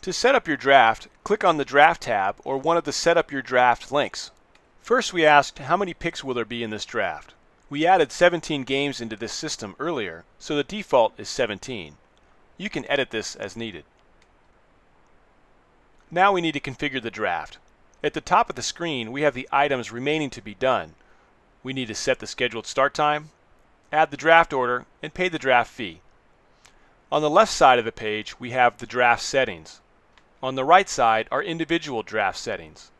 To set up your draft, click on the Draft tab or one of the Set Up Your Draft links. First we asked how many picks will there be in this draft. We added 17 games into this system earlier, so the default is 17. You can edit this as needed. Now we need to configure the draft. At the top of the screen we have the items remaining to be done. We need to set the scheduled start time, add the draft order, and pay the draft fee. On the left side of the page we have the draft settings. On the right side are individual draft settings.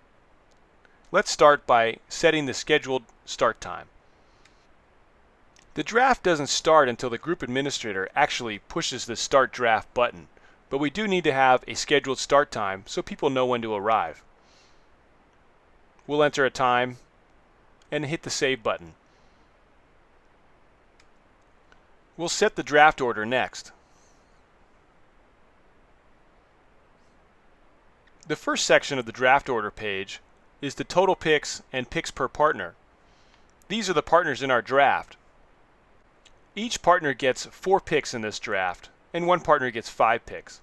Let's start by setting the scheduled start time. The draft doesn't start until the group administrator actually pushes the Start Draft button, but we do need to have a scheduled start time so people know when to arrive. We'll enter a time and hit the Save button. We'll set the draft order next. The first section of the draft order page is the total picks and picks per partner. These are the partners in our draft. Each partner gets 4 picks in this draft, and one partner gets 5 picks.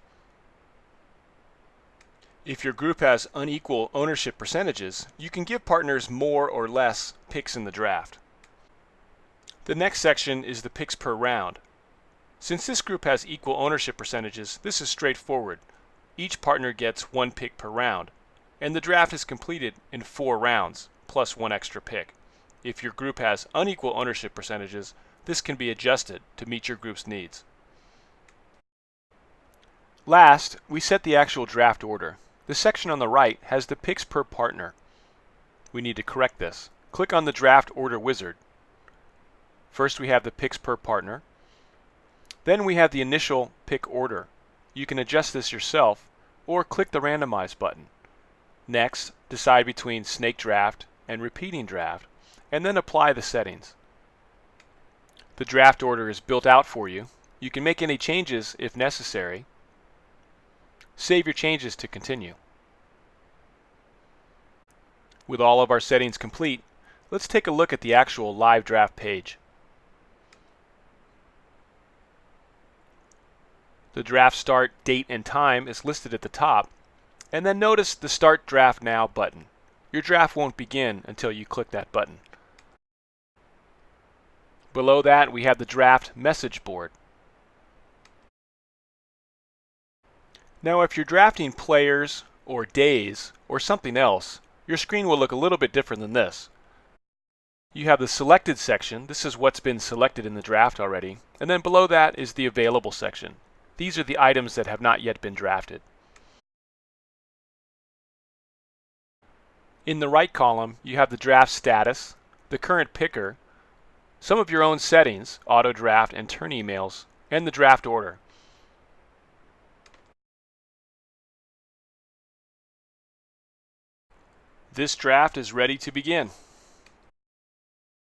If your group has unequal ownership percentages, you can give partners more or less picks in the draft. The next section is the picks per round. Since this group has equal ownership percentages, this is straightforward. Each partner gets 1 pick per round, and the draft is completed in 4 rounds, plus 1 extra pick. If your group has unequal ownership percentages, this can be adjusted to meet your group's needs. Last, we set the actual draft order. The section on the right has the picks per partner. We need to correct this. Click on the Draft Order wizard. First we have the picks per partner. Then we have the initial pick order. You can adjust this yourself or click the Randomize button. Next, decide between Snake Draft and Repeating Draft, and then apply the settings. The draft order is built out for you. You can make any changes if necessary. Save your changes to continue. With all of our settings complete, let's take a look at the actual live draft page. The draft start date and time is listed at the top, and then notice the Start Draft Now button. Your draft won't begin until you click that button. Below that we have the draft message board. Now if you're drafting players or days or something else, your screen will look a little bit different than this. You have the Selected section. This is what's been selected in the draft already. And then below that is the Available section. These are the items that have not yet been drafted. In the right column, you have the draft status, the current picker, some of your own settings, auto draft and turn emails, and the draft order. This draft is ready to begin.